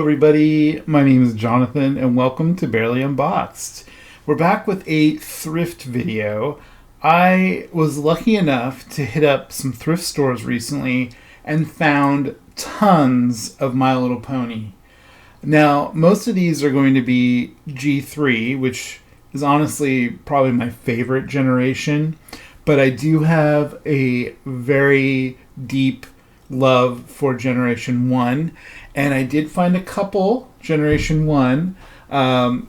everybody, my name is Jonathan and welcome to Bearly Unboxed. We're back with a thrift video. I was lucky enough to hit up some thrift stores recently and found tons of My Little Pony. Now, most of these are going to be G3, which is honestly probably my favorite generation, but I do have a very deep love for Generation 1, and I did find a couple Generation 1, and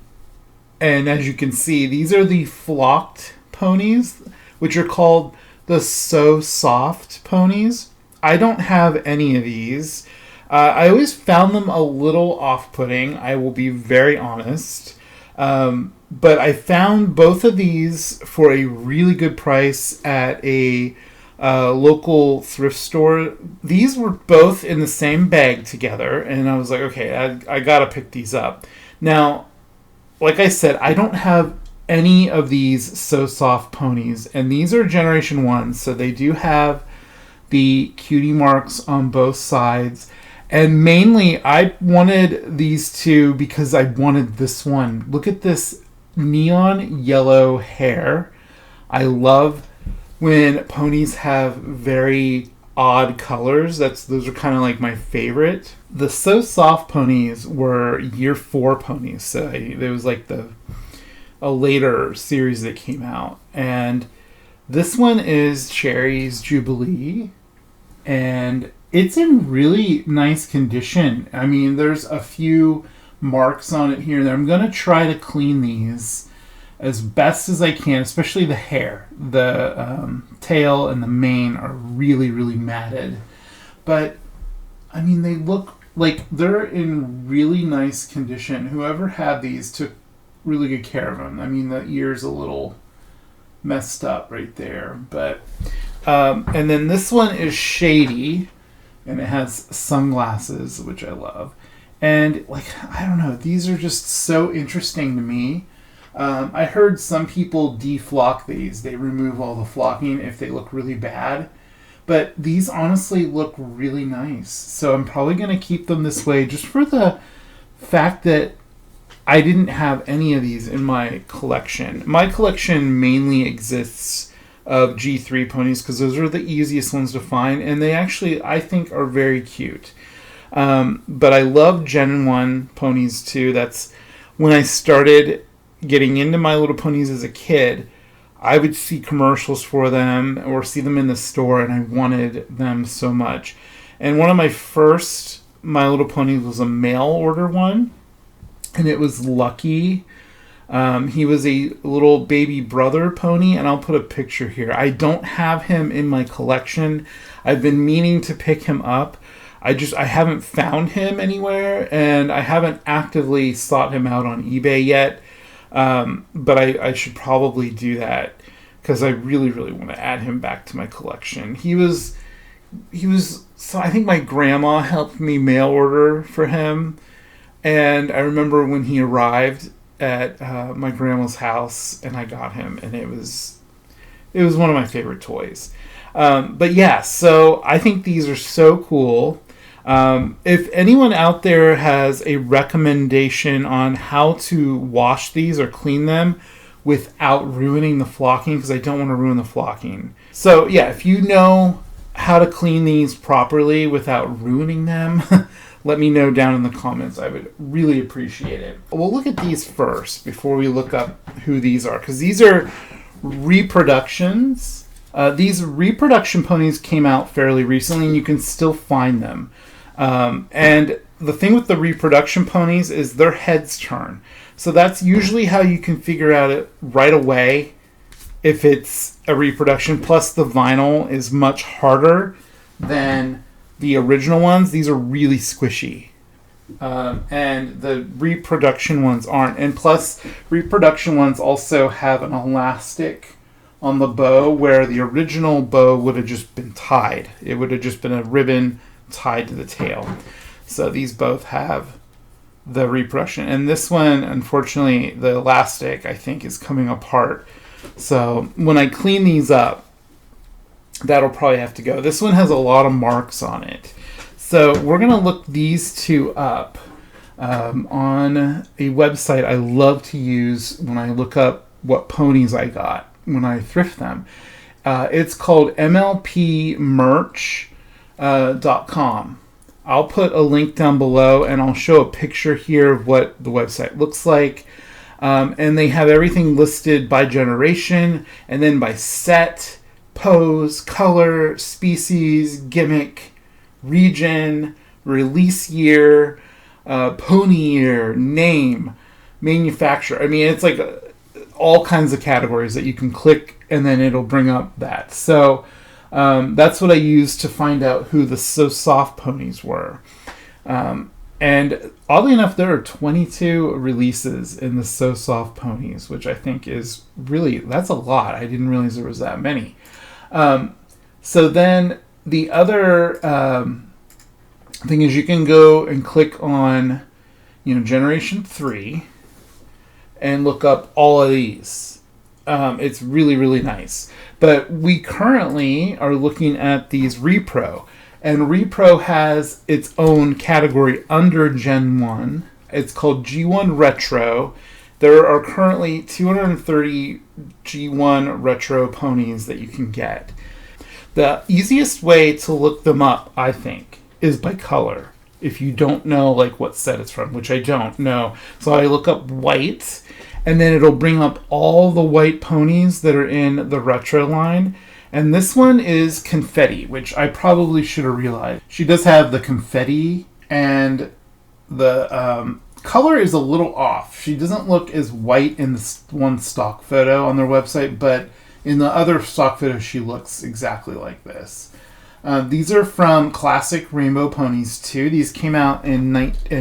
as you can see, these are the flocked ponies, which are called the So Soft ponies. I don't have any of these. I always found them a little off-putting, I will be very honest, but I found both of these for a really good price at a local thrift store. These were both in the same bag together, and I was like, okay, I gotta pick these up. Now, like I said, I don't have any of these So Soft ponies, and these are Generation 1, so they do have the cutie marks on both sides. And mainly, I wanted these two because I wanted this one. Look at this neon yellow hair. I love when ponies have very odd colors. Those are kind of like my favorite. The So Soft ponies were year 4 ponies, so there was like a later series that came out. And this one is Cherry's Jubilee, and it's in really nice condition. I mean, there's a few marks on it here and there. I'm going to try to clean these as best as I can, especially the hair. The tail and the mane are really, really matted. But, I mean, they look like they're in really nice condition. Whoever had these took really good care of them. I mean, the ear's a little messed up right there. But, and then this one is Shady, and it has sunglasses, which I love. And, I don't know, these are just so interesting to me. I heard some people deflock these. They remove all the flocking if they look really bad. But these honestly look really nice. So I'm probably going to keep them this way just for the fact that I didn't have any of these in my collection. My collection mainly exists of G3 ponies because those are the easiest ones to find. And they actually, I think, are very cute. But I love Gen 1 ponies too. That's when I started getting into My Little Ponies as a kid. I would see commercials for them or see them in the store, and I wanted them so much. And one of my first My Little Ponies was a mail order one, and it was Lucky. He was a little baby brother pony, and I'll put a picture here. I don't have him in my collection. I've been meaning to pick him up. I haven't found him anywhere, and I haven't actively sought him out on eBay yet. But I should probably do that because I really, really want to add him back to my collection. He was, so I think my grandma helped me mail order for him. And I remember when he arrived at my grandma's house and I got him, and it was one of my favorite toys. But yeah, so I think these are so cool. If anyone out there has a recommendation on how to wash these or clean them without ruining the flocking, because I don't want to ruin the flocking. So yeah, if you know how to clean these properly without ruining them, let me know down in the comments. I would really appreciate it. We'll look at these first before we look up who these are, because these are reproductions. These reproduction ponies came out fairly recently, and you can still find them. And the thing with the reproduction ponies is their heads turn. So that's usually how you can figure out it right away if it's a reproduction. Plus the vinyl is much harder than the original ones. These are really squishy. And the reproduction ones aren't. And plus, reproduction ones also have an elastic on the bow where the original bow would have just been tied. It would have just been a ribbon tied to the tail. So these both have the reproduction. And this one, unfortunately, the elastic, I think, is coming apart. So when I clean these up, that'll probably have to go. This one has a lot of marks on it. So we're going to look these two up. on a website I love to use when I look up what ponies I got when I thrift them. It's called MLPmerch.com. I'll put a link down below, and I'll show a picture here of what the website looks like. And they have everything listed by generation, and then by set, pose, color, species, gimmick, region, release year, pony year, name, manufacturer. I mean, it's like all kinds of categories that you can click, and then it'll bring up that. So that's what I used to find out who the So Soft ponies were. And oddly enough, there are 22 releases in the So Soft ponies, which I think is really, that's a lot. I didn't realize there was that many. So then the other thing is you can go and click on, Generation 3 and look up all of these. It's really, really nice. But we currently are looking at these Repro. And Repro has its own category under Gen 1. It's called G1 Retro. There are currently 230 G1 Retro ponies that you can get. The easiest way to look them up, I think, is by color. If you don't know what set it's from, which I don't know. So I look up white, and then it'll bring up all the white ponies that are in the Retro line. And this one is Confetti, which I probably should have realized. She does have the confetti, and the color is a little off. She doesn't look as white in this one stock photo on their website, but in the other stock photo, she looks exactly like this. These are from Classic Rainbow Ponies 2. These came out in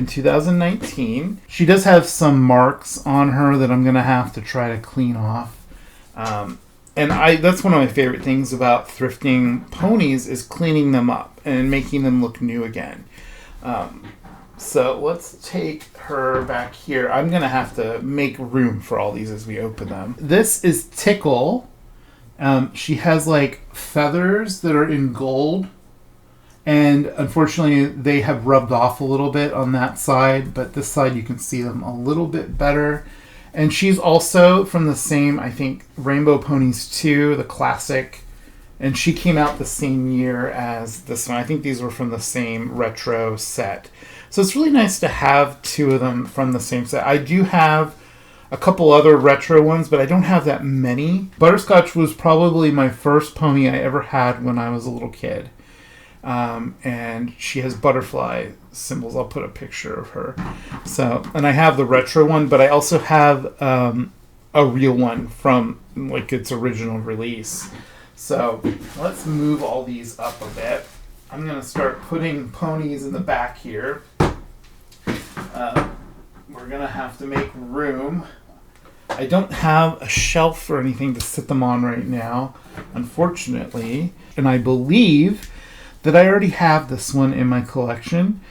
2019. She does have some marks on her that I'm going to have to try to clean off. And that's one of my favorite things about thrifting ponies is cleaning them up and making them look new again. So let's take her back here. I'm going to have to make room for all these as we open them. This is Tickle. She has feathers that are in gold. And unfortunately, they have rubbed off a little bit on that side. But this side, you can see them a little bit better. And she's also from the same, I think, Rainbow Ponies 2, the classic. And she came out the same year as this one. I think these were from the same retro set. So it's really nice to have two of them from the same set. I do have a couple other retro ones, but I don't have that many. Butterscotch was probably my first pony I ever had when I was a little kid. And she has butterfly symbols. I'll put a picture of her. So, and I have the retro one, but I also have a real one from its original release. So let's move all these up a bit. I'm going to start putting ponies in the back here. We're going to have to make room. I don't have a shelf or anything to sit them on right now, unfortunately. And I believe that I already have this one in my collection.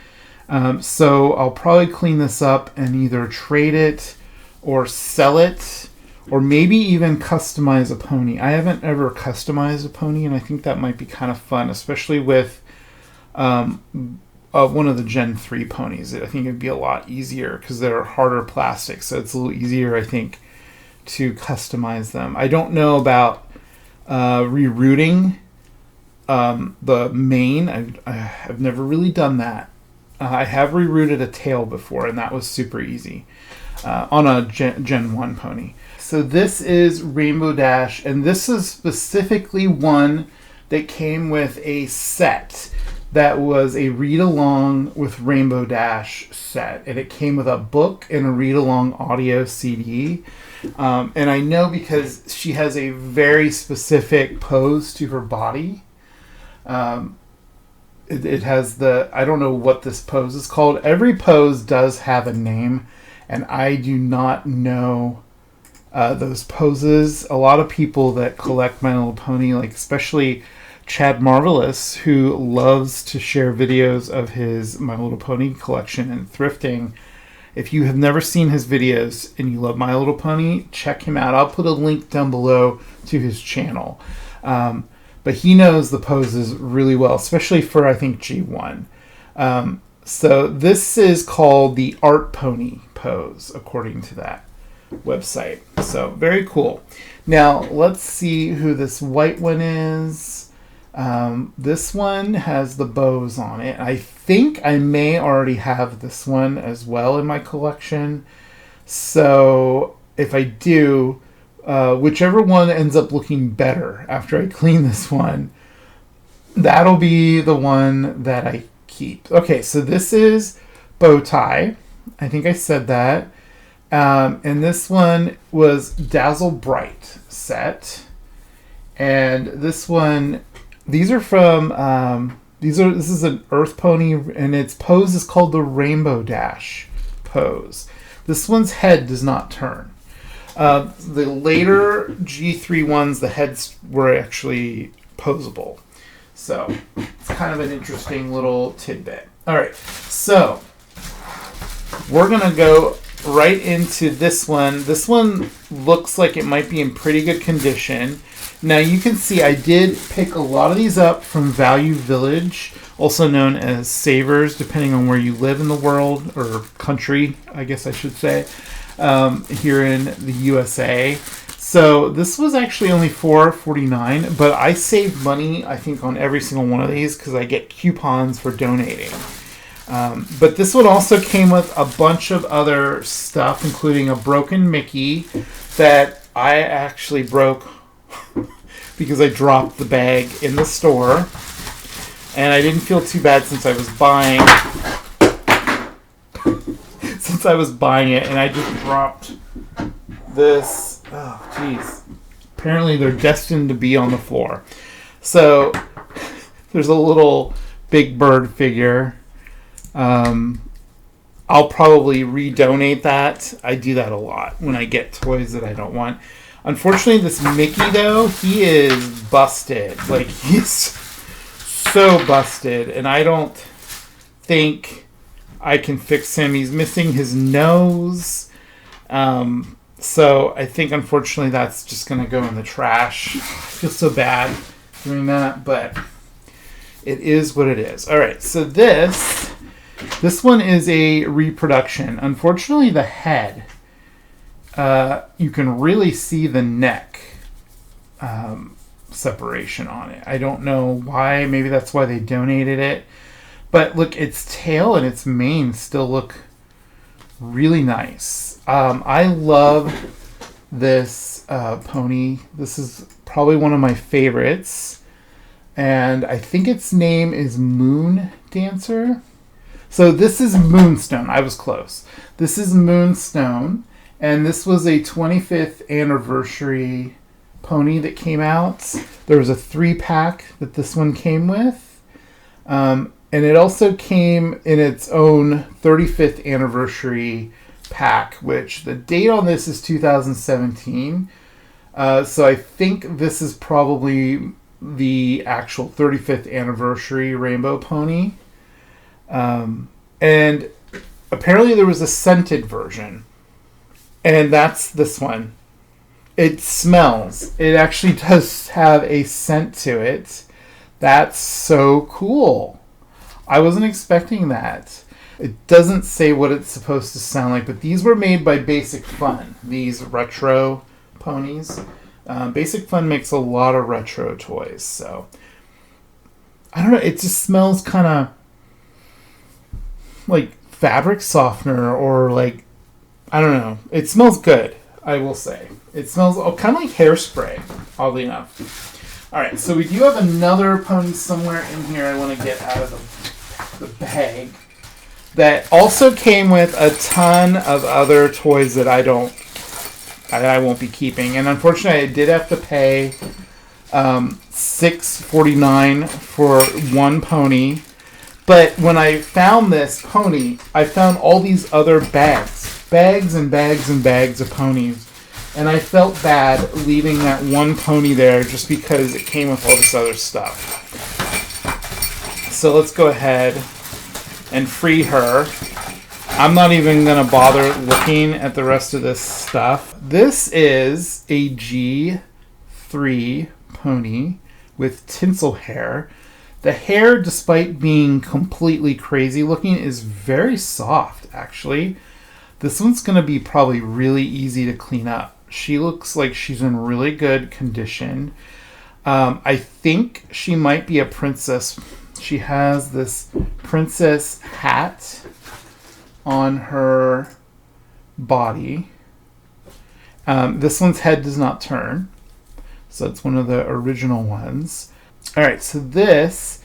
So I'll probably clean this up and either trade it or sell it or maybe even customize a pony. I haven't ever customized a pony, and I think that might be kind of fun, especially with one of the Gen 3 ponies. I think it'd be a lot easier because they're harder plastic, so it's a little easier, I think, to customize them. I don't know about rerouting the mane. I've never really done that. I have rerouted a tail before, and that was super easy on a Gen 1 pony. So this is Rainbow Dash, and this is specifically one that came with a set that was a read-along with Rainbow Dash set. And it came with a book and a read-along audio CD. And I know because she has a very specific pose to her body. It has I don't know what this pose is called. Every pose does have a name, and I do not know those poses. A lot of people that collect My Little Pony, especially Chad Marvelous, who loves to share videos of his My Little Pony collection and thrifting. If you have never seen his videos and you love My Little Pony, check him out. I'll put a link down below to his channel. But he knows the poses really well, especially for, I think, G1. So this is called the Art Pony pose, according to that website. So very cool. Now let's see who this white one is. This one has the bows on it. I think I may already have this one as well in my collection. So if I do, whichever one ends up looking better after I clean this one, that'll be the one that I keep. Okay, so this is bow tie. I think I said that. And this one was Dazzle Bright set. And this one, these are from, this is an Earth Pony, and its pose is called the Rainbow Dash pose. This one's head does not turn. The later G3 ones, the heads were actually posable. So it's kind of an interesting little tidbit. All right, so we're going to go right into this one. This one looks like it might be in pretty good condition. Now you can see I did pick a lot of these up from Value Village, also known as Savers, depending on where you live in the world, or country, I guess I should say, here in the USA. So this was actually only $4.49, but I saved money, I think, on every single one of these because I get coupons for donating. But this one also came with a bunch of other stuff, including a broken Mickey that I actually broke because I dropped the bag in the store. And I didn't feel too bad since I was buying it, and I just dropped this. Oh, jeez. Apparently they're destined to be on the floor. So there's a little Big Bird figure. I'll probably redonate that. I do that a lot when I get toys that I don't want. Unfortunately, this Mickey, though, he is busted. Like, he's so busted, and I don't think I can fix him. He's missing his nose. So I think, unfortunately, that's just going to go in the trash. I feel so bad doing that, but it is what it is. All right, so this one is a reproduction. Unfortunately, the head, you can really see the neck separation on it. I don't know why. Maybe that's why they donated it. But look, its tail and its mane still look really nice. I love this pony. This is probably one of my favorites. And I think its name is Moon Dancer. So this is Moonstone. I was close. This is Moonstone. And this was a 25th anniversary pony that came out. There was a 3-pack that this one came with. And it also came in its own 35th anniversary pack, which the date on this is 2017. So I think this is probably the actual 35th anniversary rainbow pony. And apparently there was a scented version. And that's this one. It smells. It actually does have a scent to it. That's so cool. I wasn't expecting that. It doesn't say what it's supposed to sound like, but these were made by Basic Fun, these retro ponies. Basic Fun makes a lot of retro toys, so I don't know, it just smells kind of like fabric softener, or like, I don't know. It smells good, I will say. It smells kind of like hairspray, oddly enough. All right, so we do have another pony somewhere in here I want to get out of the bag that also came with a ton of other toys that I won't be keeping. And unfortunately, I did have to pay $6.49 for one pony. But when I found this pony, I found all these other bags and bags and bags of ponies. And I felt bad leaving that one pony there just because it came with all this other stuff. So let's go ahead and free her. I'm not even going to bother looking at the rest of this stuff. This is a G3 pony with tinsel hair. The hair, despite being completely crazy looking, is very soft, actually. This one's going to be probably really easy to clean up. She looks like she's in really good condition. I think she might be a princess. She has this princess hat on her body. This one's head does not turn. So it's one of the original ones. All right, so this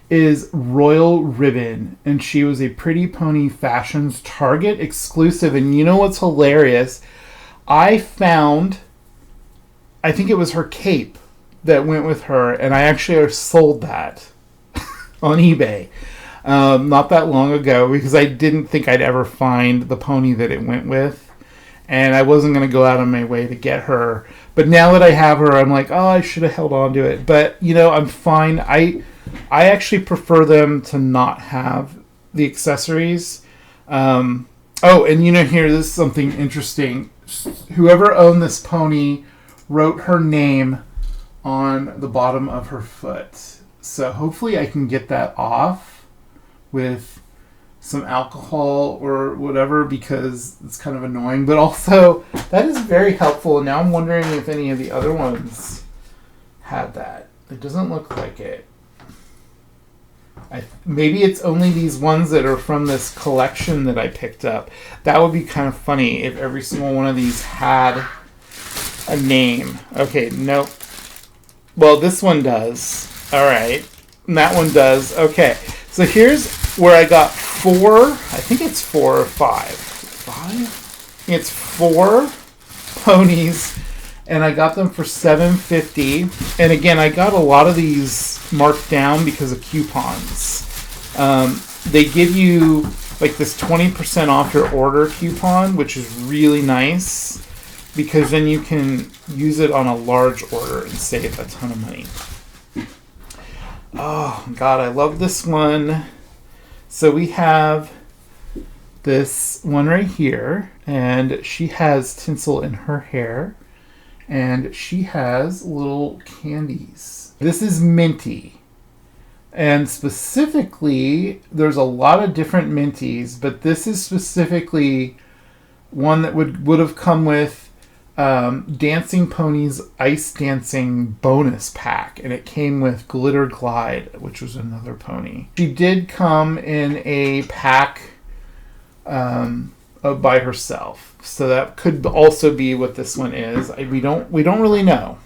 is Royal Ribbon, and she was a Pretty Pony Fashions Target exclusive. And you know what's hilarious? I think it was her cape that went with her, and I actually sold that on eBay not that long ago because I didn't think I'd ever find the pony that it went with, and I wasn't going to go out of my way to get her. But now that I have her, I'm like, oh, I should have held on to it. But, I'm fine. I actually prefer them to not have the accessories. And here, this is something interesting. Whoever owned this pony wrote her name on the bottom of her foot. So hopefully I can get that off with some alcohol or whatever, because it's kind of annoying. But also, that is very helpful. Now I'm wondering if any of the other ones had that. It doesn't look like it. Maybe it's only these ones that are from this collection that I picked up. That would be kind of funny if every single one of these had a name. Okay, nope. Well, this one does. All right. And that one does. Okay. So here's where I got 4. I think it's 4 or 5. 5? I think it's 4 ponies. And I got them for $7.50. And again, I got a lot of these marked down because of coupons. They give you like this 20% off your order coupon, which is really nice because then you can use it on a large order and save a ton of money. Oh, God, I love this one. So we have this one right here, and she has tinsel in her hair. And she has little candies. This is Minty. And specifically, there's a lot of different Minties, but this is specifically one that would have come with Dancing Ponies Ice Dancing bonus pack. And it came with Glitter Glide, which was another pony. She did come in a pack by herself. So that could also be what this one is. We don't really know.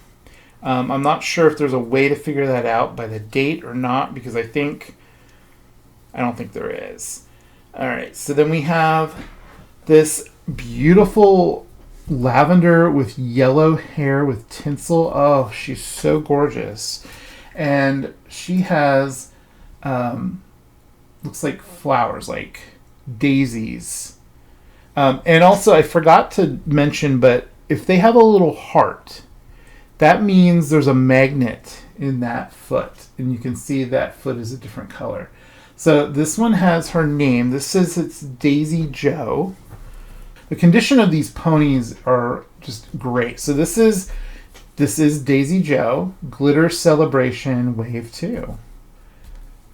I'm not sure if there's a way to figure that out by the date or not, because I don't think there is. All right, so then we have this beautiful lavender with yellow hair with tinsel. Oh, she's so gorgeous. And she has, looks like flowers, like daisies. And also, I forgot to mention, but if they have a little heart, that means there's a magnet in that foot. And you can see that foot is a different color. So this one has her name. This says it's Daisy Joe. The condition of these ponies are just great. So this is Daisy Joe, Glitter Celebration Wave 2.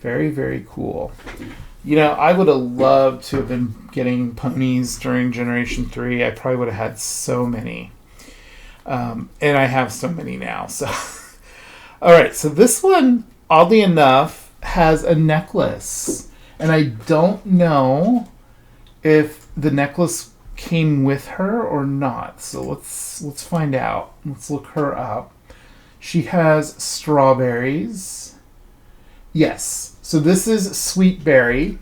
Very, very cool. I would have loved to have been getting ponies during Generation 3. I probably would have had so many. And I have so many now. So, all right. So this one, oddly enough, has a necklace. And I don't know if the necklace came with her or not. So let's find out. Let's look her up. She has strawberries. Yes. So this is Sweet Berry,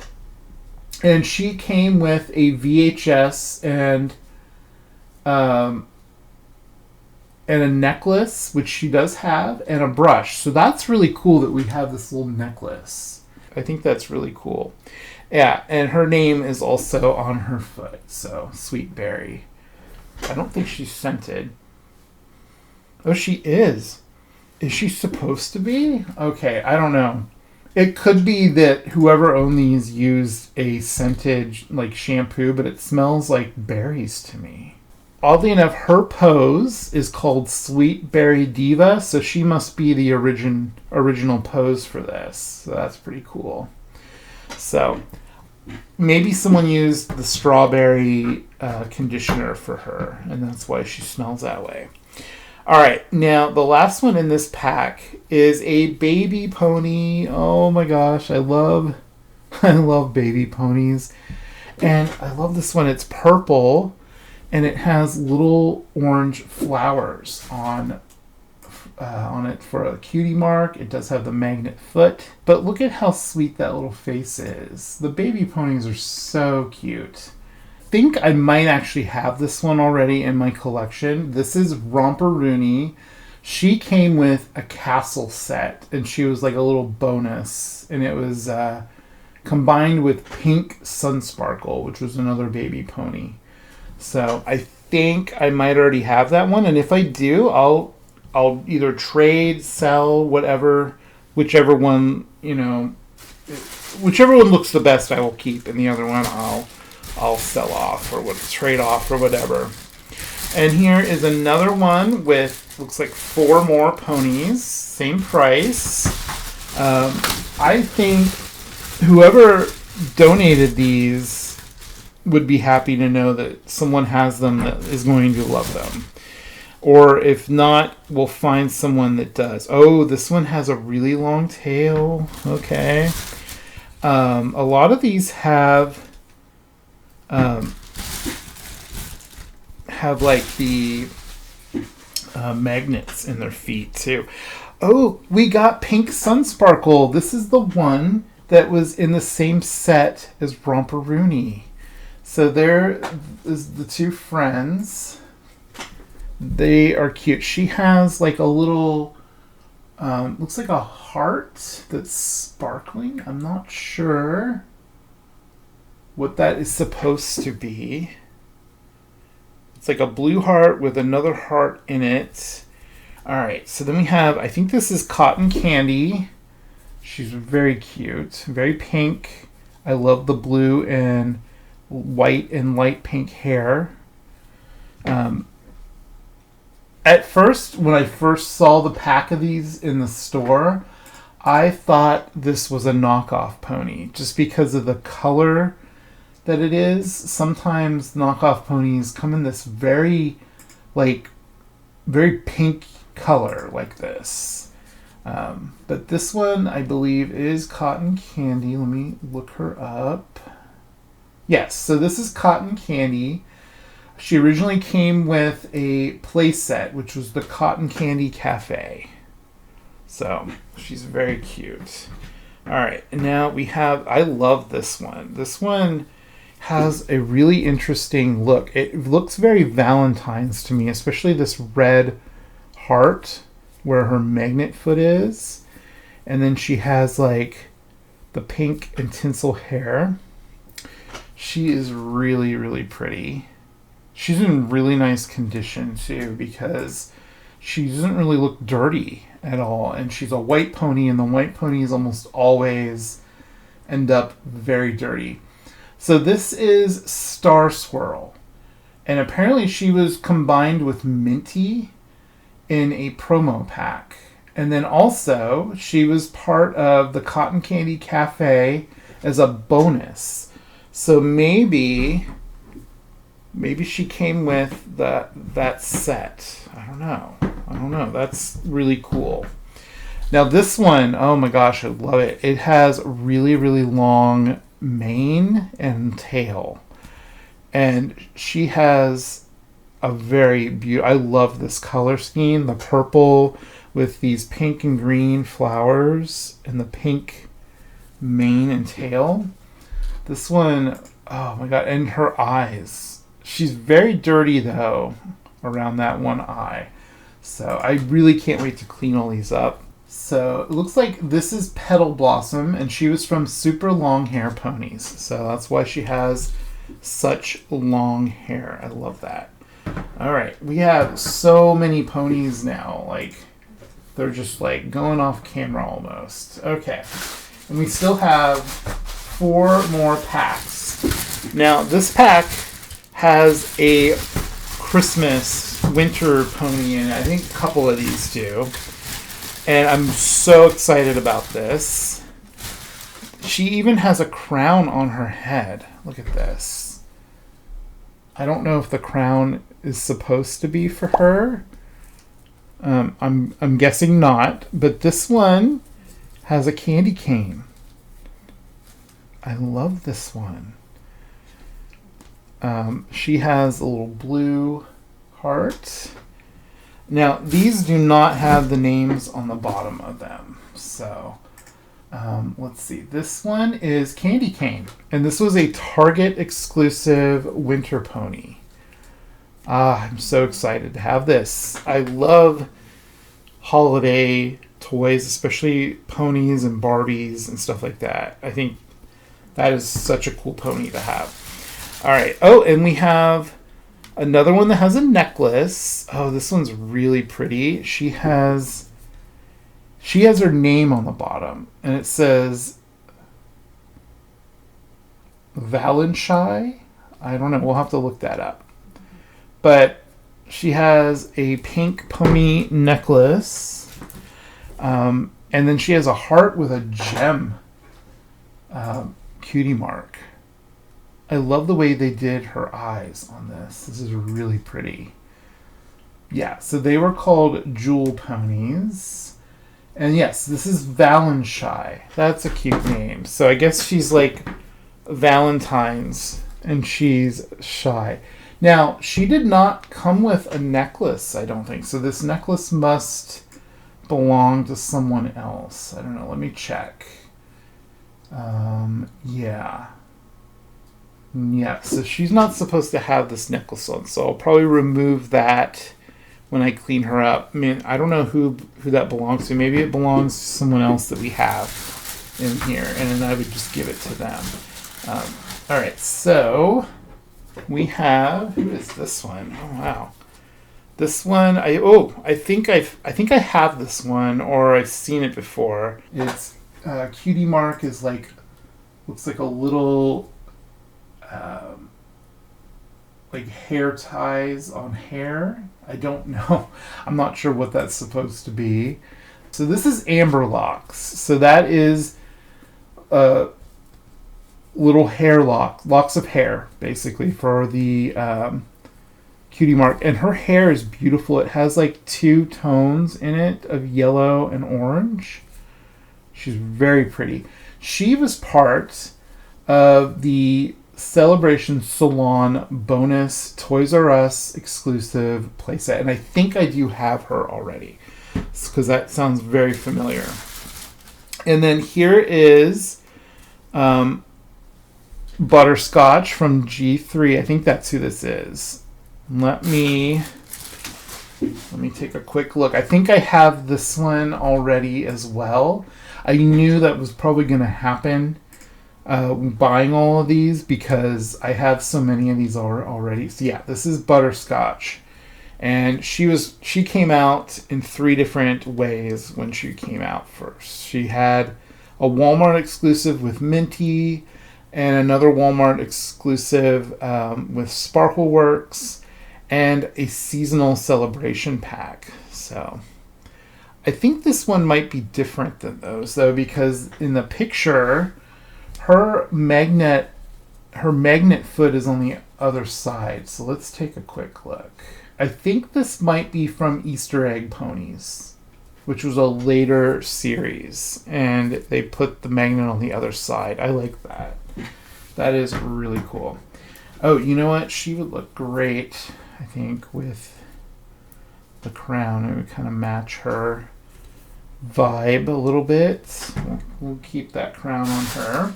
and she came with a VHS and a necklace, which she does have, and a brush. So that's really cool that we have this little necklace. I think that's really cool. Yeah, and her name is also on her foot, so Sweet Berry. I don't think she's scented. Oh, she is. Is she supposed to be? Okay, I don't know. It could be that whoever owned these used a scented like shampoo, but it smells like berries to me. oddly enough, her pose is called Sweet Berry Diva, so she must be the original pose for this. So that's pretty cool. So maybe someone used the strawberry conditioner for her, and that's why she smells that way. All right, now the last one in this pack is a baby pony. Oh my gosh, I love baby ponies. And I love this one. It's purple, and it has little orange flowers on it for a cutie mark. It does have the magnet foot, but look at how sweet that little face is. The baby ponies are so cute. I think I might actually have this one already in my collection. This is Romper-Rooney. She came with a castle set, and she was like a little bonus, and it was combined with Pink Sunsparkle, which was another baby pony. So I think I might already have that one, and if I do, I'll either trade, sell, whatever, whichever one looks the best I will keep, and the other one I'll sell off or trade off or whatever. And here is another one with, looks like 4 more ponies, same price. I think whoever donated these would be happy to know that someone has them that is going to love them. Or if not, we'll find someone that does. Oh, this one has a really long tail. Okay. A lot of these have like the magnets in their feet too. Oh, we got Pink Sunsparkle. This is the one that was in the same set as Romper-Rooney. So there is the two friends. They are cute. She has like a little, looks like a heart that's sparkling. I'm not sure what that is supposed to be. It's like a blue heart with another heart in it. All right, so then we have, I think this is Cotton Candy. She's very cute, very pink. I love the blue and white and light pink hair. At first, when I first saw the pack of these in the store, I thought this was a knockoff pony, just because of the color that it is. Sometimes knockoff ponies come in this very pink color like this. But this one, I believe, is Cotton Candy. Let me look her up. Yes, so this is Cotton Candy. She originally came with a play set, which was the Cotton Candy Cafe. So she's very cute. All right, and now we have, I love this one. This one has a really interesting look. It looks very Valentine's to me, especially this red heart where her magnet foot is. And then she has like the pink and tinsel hair. She is really, really pretty. She's in really nice condition too, because she doesn't really look dirty at all. And she's a white pony, and the white ponies almost always end up very dirty. So this is Star Swirl. And apparently she was combined with Minty in a promo pack. And then also she was part of the Cotton Candy Cafe as a bonus. So maybe she came with that set. I don't know. That's really cool. Now this one, oh my gosh, I love it. It has really, really long mane and tail. And she has a very beautiful, I love this color scheme. The purple with these pink and green flowers and the pink mane and tail. This one, oh my god, and her eyes. She's very dirty though around that one eye. So I really can't wait to clean all these up. So it looks like this is Petal Blossom, and she was from Super Long Hair Ponies. So that's why she has such long hair. I love that. All right, we have so many ponies now. Like, they're just like going off camera almost. Okay, and we still have 4 more packs. Now this pack has a Christmas winter pony, and I think a couple of these do. And I'm so excited about this. She even has a crown on her head. Look at this. I don't know if the crown is supposed to be for her. I'm guessing not, but this one has a candy cane. I love this one. She has a little blue heart. Now, these do not have the names on the bottom of them. So, let's see. This one is Candy Cane. And this was a Target exclusive winter pony. I'm so excited to have this. I love holiday toys, especially ponies and Barbies and stuff like that. I think that is such a cool pony to have. All right. Oh, and we have another one that has a necklace. Oh, this one's really pretty. She has her name on the bottom, and it says Valentine. I don't know. We'll have to look that up. But she has a pink pony necklace, and then she has a heart with a gem cutie mark. I love the way they did her eyes on this. This is really pretty. Yeah, so they were called Jewel Ponies. And yes, this is Valentine. That's a cute name. So I guess she's like Valentine's and she's shy. Now, she did not come with a necklace, I don't think. So this necklace must belong to someone else. I don't know. Let me check. Yeah. Yeah, so she's not supposed to have this necklace on, so I'll probably remove that when I clean her up. I mean, I don't know who that belongs to. Maybe it belongs to someone else that we have in here, and then I would just give it to them. All right, so we have, who is this one? Oh wow, this one. I think I have this one, or I've seen it before. It's cutie mark is like, looks like a little. Like hair ties on hair. I don't know. I'm not sure what that's supposed to be. So this is amber locks. So that is little hair locks of hair, basically, for the cutie mark. And her hair is beautiful. It has like 2 tones in it of yellow and orange. She's very pretty. She was part of the Celebration Salon bonus Toys R Us exclusive playset, and I think I do have her already because that sounds very familiar. And then here is Butterscotch from G3. I think that's who this is. Let me take a quick look. I think I have this one already as well. I knew that was probably going to happen. Buying all of these because I have so many of these already. So yeah, this is Butterscotch, and she came out in 3 different ways when she came out first. She had a Walmart exclusive with Minty, and another Walmart exclusive with Sparkleworks, and a seasonal celebration pack. So I think this one might be different than those though, because in the picture, her magnet foot is on the other side. So let's take a quick look. I think this might be from Easter Egg Ponies, which was a later series, and they put the magnet on the other side. I like that. That is really cool. Oh, you know what? She would look great, I think, with the crown. It would kind of match her vibe a little bit. We'll keep that crown on her.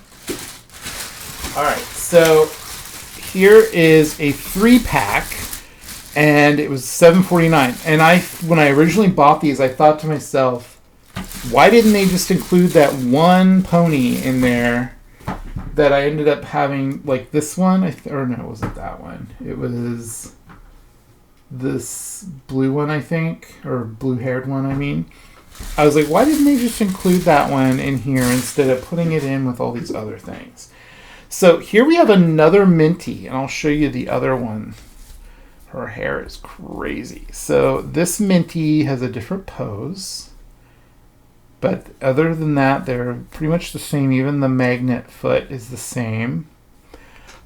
All right, so here is a 3-pack, and it was $7.49. And when I originally bought these, I thought to myself, why didn't they just include that one pony in there that I ended up having, like this one? Or no, it wasn't that one. It was this blue one, I think, or blue-haired one, I mean. I was like, why didn't they just include that one in here instead of putting it in with all these other things? So here we have another Minty, and I'll show you the other one. Her hair is crazy. So this Minty has a different pose. But other than that, they're pretty much the same. Even the magnet foot is the same.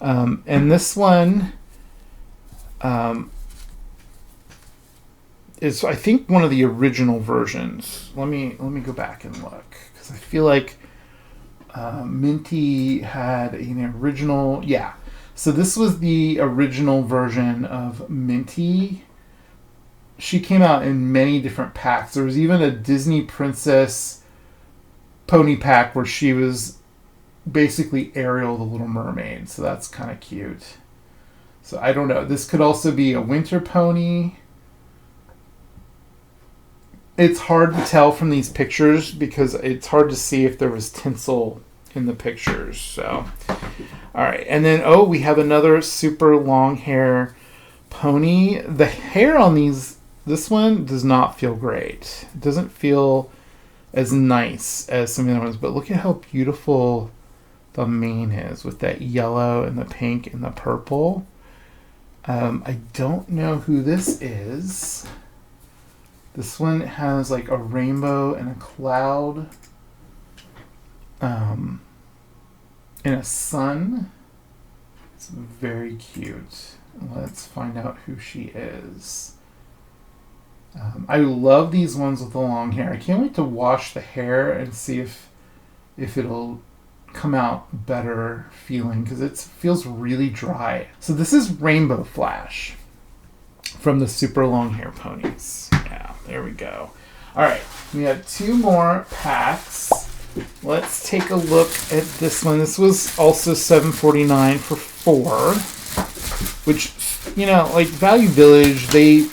And this one is, I think, one of the original versions. Let me go back and look, because I feel like Minty had an original. Yeah. So this was the original version of Minty. She came out in many different packs. There was even a Disney Princess pony pack where she was basically Ariel the Little Mermaid. So that's kind of cute. So I don't know. This could also be a winter pony. It's hard to tell from these pictures because it's hard to see if there was tinsel in the pictures. So, all right. And then, we have another super long hair pony. The hair on this one does not feel great. It doesn't feel as nice as some of the other ones, but look at how beautiful the mane is with that yellow and the pink and the purple. I don't know who this is. This one has like a rainbow and a cloud and a sun. It's very cute. Let's find out who she is. I love these ones with the long hair. I can't wait to wash the hair and see if it'll come out better feeling, because it feels really dry. So this is Rainbow Flash from the super long hair ponies. Yeah, there we go. All right, we have 2 more packs. Let's take a look at this one. This was also $7.49 for 4, which, like Value Village, they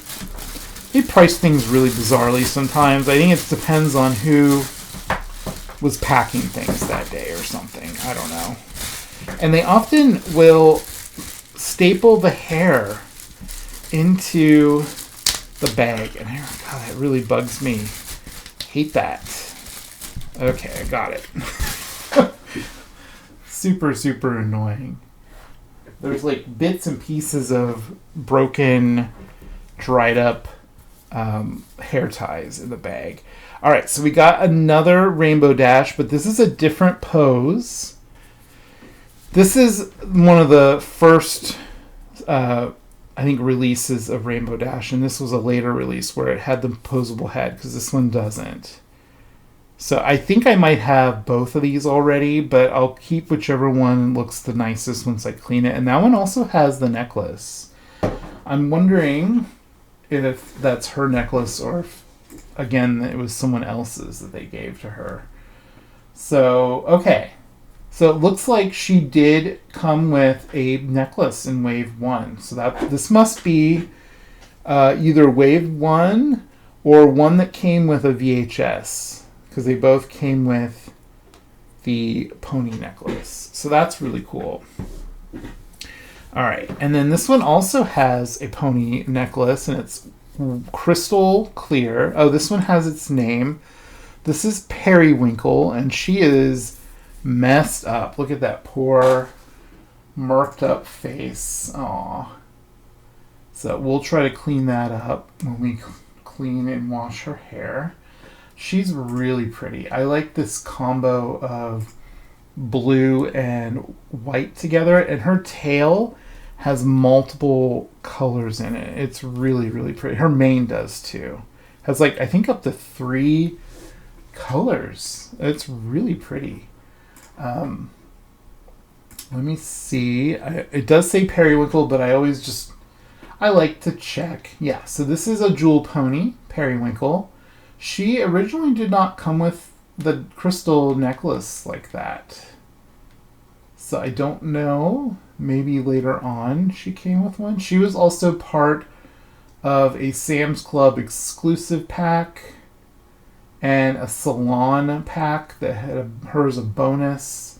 price things really bizarrely sometimes. I think it depends on who was packing things that day or something. I don't know. And they often will staple the hair into the bag. And God, that really bugs me. Hate that. Okay, I got it. Super, super annoying. There's like bits and pieces of broken, dried up hair ties in the bag. All right, so we got another Rainbow Dash, but this is a different pose. This is one of the first, I think, releases of Rainbow Dash, and this was a later release where it had the posable head, because this one doesn't. So I think I might have both of these already, but I'll keep whichever one looks the nicest once I clean it. And that one also has the necklace. I'm wondering if that's her necklace or if, again, it was someone else's that they gave to her. So, okay. So it looks like she did come with a necklace in Wave 1. So this must be either Wave 1 or one that came with a VHS, because they both came with the pony necklace. So that's really cool. All right. And then this one also has a pony necklace, and it's crystal clear. Oh, this one has its name. This is Periwinkle, and she is messed up. Look at that poor, murked up face. Aw. So we'll try to clean that up when we clean and wash her hair. She's really pretty. I like this combo of blue and white together, and her tail has multiple colors in it. It's really, really pretty. Her mane does too. Has like, I think, up to 3 colors. It's really pretty. Let me see. It does say Periwinkle, but I like to check. Yeah, so this is a jewel pony, Periwinkle. She originally did not come with the crystal necklace like that. So I don't know. Maybe later on she came with one. She was also part of a Sam's Club exclusive pack and a salon pack that had her as a bonus.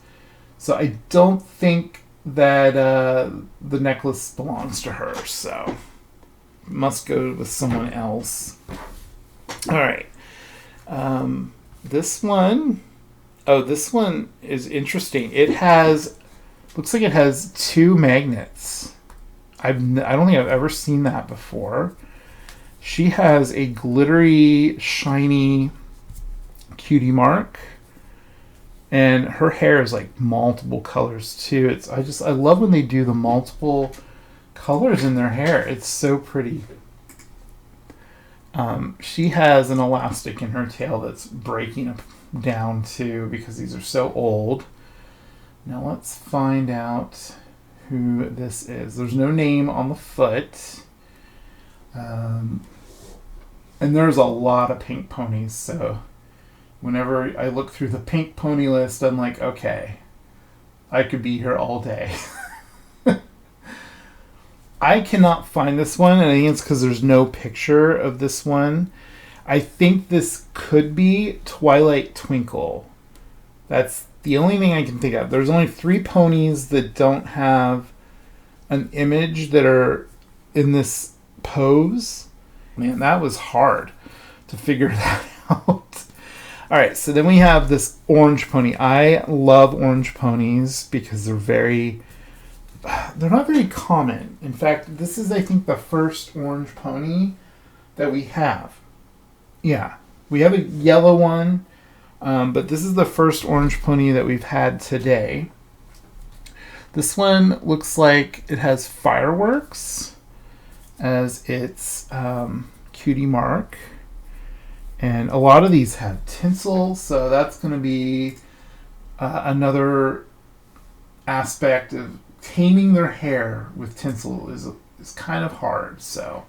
So I don't think that the necklace belongs to her. So it must go with someone else. All right. This one is interesting. Looks like it has 2 magnets. I don't think I've ever seen that before. She has a glittery, shiny cutie mark. And her hair is like multiple colors too. I love when they do the multiple colors in their hair. It's so pretty. She has an elastic in her tail that's breaking down too because these are so old. Now let's find out who this is. There's no name on the foot. And there's a lot of pink ponies, so whenever I look through the pink pony list, I'm like, okay, I could be here all day. I cannot find this one, and I think it's because there's no picture of this one. I think this could be Twilight Twinkle. That's the only thing I can think of. There's only 3 ponies that don't have an image that are in this pose. Man, that was hard to figure that out. All right, so then we have this orange pony. I love orange ponies because they're not very common. In fact, this is, I think, the first orange pony that we have. Yeah, we have a yellow one, but this is the first orange pony that we've had today. This one looks like it has fireworks as its cutie mark. And a lot of these have tinsel, so that's going to be another aspect of taming their hair with tinsel is kind of hard. So,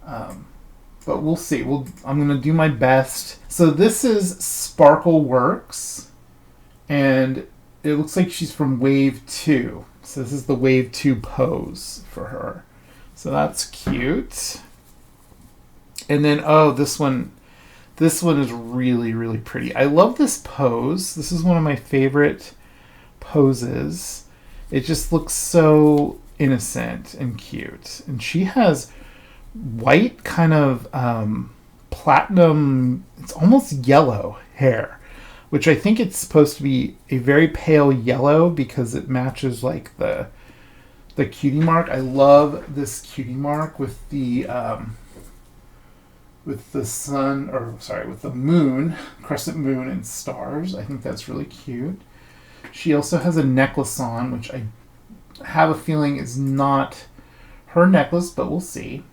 but we'll see. I'm going to do my best. So this is Sparkle Works, and it looks like she's from Wave 2. So this is the Wave 2 pose for her. So that's cute. And then, this one is really, really pretty. I love this pose. This is one of my favorite poses. It just looks so innocent and cute. And she has white kind of platinum, it's almost yellow hair, which I think it's supposed to be a very pale yellow because it matches like the cutie mark. I love this cutie mark with the with the moon, crescent moon and stars. I think that's really cute. She also has a necklace on, which I have a feeling is not her necklace, but we'll see.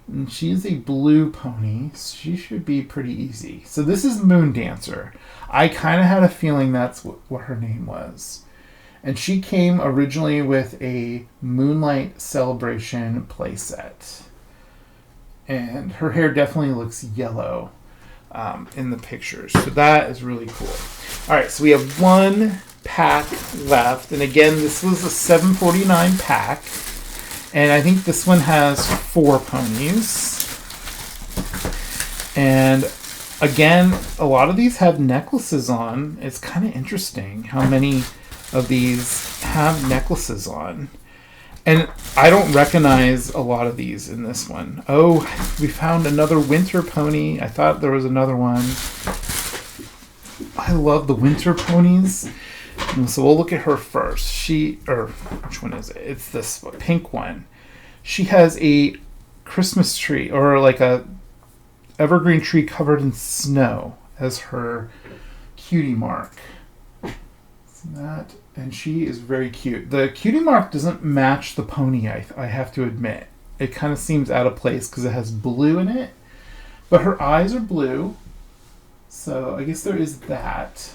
And she is a blue pony. She should be pretty easy. So this is Moon Dancer. I kind of had a feeling that's what her name was. And she came originally with a Moonlight Celebration playset. And her hair definitely looks yellow in the pictures. So that is really cool. All right, so we have one pack left. And again, this was a $7.49 pack. And I think this one has 4 ponies. And again, a lot of these have necklaces on. It's kind of interesting how many of these have necklaces on. And I don't recognize a lot of these in this one. Oh, we found another winter pony. I thought there was another one. I love the winter ponies. So we'll look at her first. Which one is it? It's this pink one. She has a Christmas tree, or like a evergreen tree covered in snow as her cutie mark. And she is very cute. The cutie mark doesn't match the pony, I have to admit. It kind of seems out of place because it has blue in it. But her eyes are blue. So I guess there is that.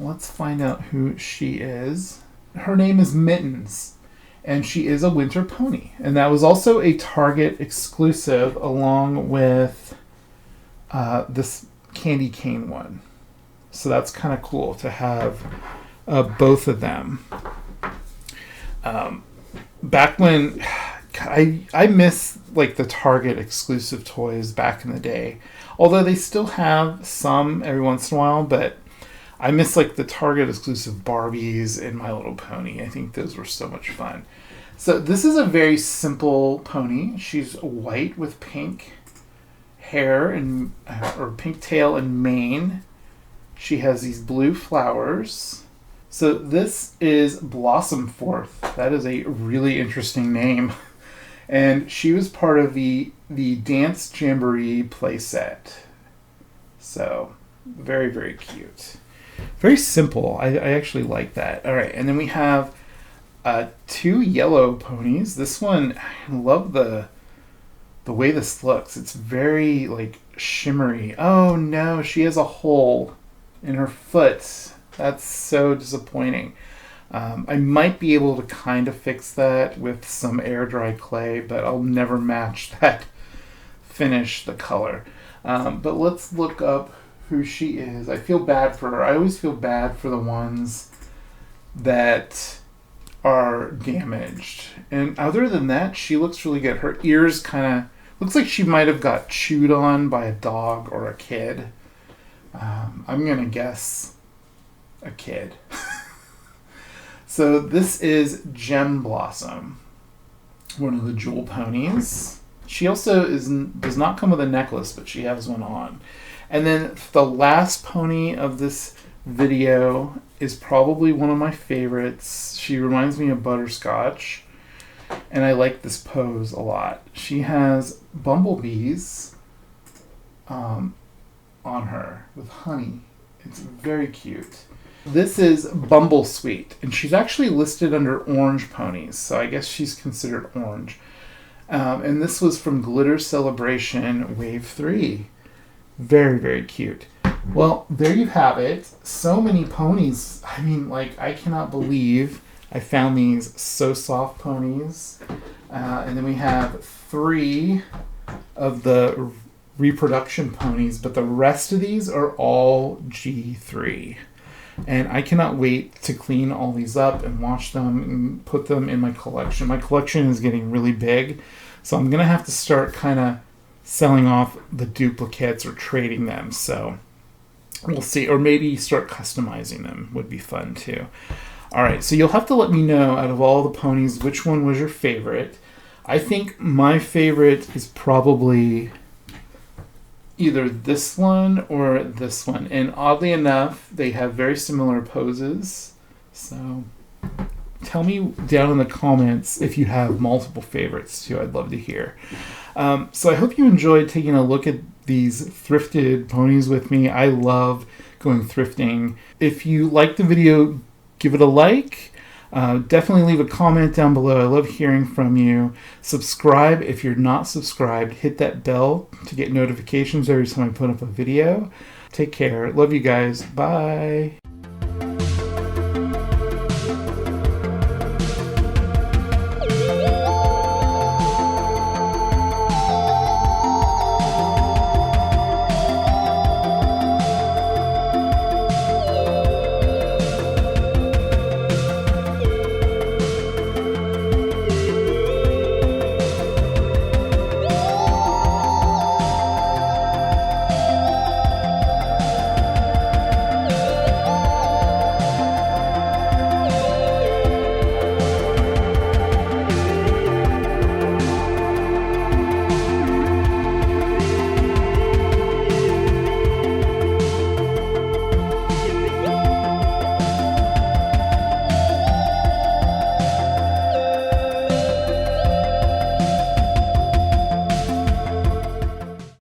Let's find out who she is. Her name is Mittens. And she is a winter pony. And that was also a Target exclusive along with this candy cane one. So that's kind of cool to have both of them. Back when I miss like the Target exclusive toys back in the day, although they still have some every once in a while, but I miss like the Target exclusive Barbies and My Little Pony. I think those were so much fun. So this is a very simple pony. She's white with pink hair and or pink tail and mane. She has these blue flowers. So this is Blossom Forth. That is a really interesting name. And she was part of the Dance Jamboree playset. So, very, very cute. Very simple. I actually like that. All right, and then we have 2 yellow ponies. This one, I love the way this looks. It's very, like, shimmery. Oh, no, she has a hole in her foot. That's so disappointing. I might be able to kind of fix that with some air dry clay, but I'll never match that finish, the color. But let's look up who she is. I feel bad for her. I always feel bad for the ones that are damaged. And other than that, she looks really good. Her ears kind of looks like she might have got chewed on by a dog or a kid. I'm going to guess a kid. So this is Gem Blossom, one of the jewel ponies. She also does not come with a necklace, but she has one on. And then the last pony of this video is probably one of my favorites. She reminds me of Butterscotch, and I like this pose a lot. She has bumblebees on her with honey. It's very cute. This is Bumble Sweet, and she's actually listed under orange ponies, so I guess she's considered orange. And this was from Glitter Celebration Wave 3. Very, very cute. Well, there you have it. So many ponies. I mean, like, I cannot believe I found these so soft ponies. And then we have 3 of the reproduction ponies, but the rest of these are all G3. And I cannot wait to clean all these up and wash them and put them in my collection. My collection is getting really big, so I'm going to have to start kind of selling off the duplicates or trading them. So we'll see. Or maybe start customizing them would be fun too. All right, so you'll have to let me know out of all the ponies which one was your favorite. I think my favorite is probably either this one or this one. And oddly enough, they have very similar poses. So tell me down in the comments if you have multiple favorites too. I'd love to hear. So I hope you enjoyed taking a look at these thrifted ponies with me. I love going thrifting. If you liked the video, give it a like. Definitely leave a comment down below. I love hearing from you. Subscribe if you're not subscribed. Hit that bell to get notifications every time I put up a video. Take care. Love you guys. Bye.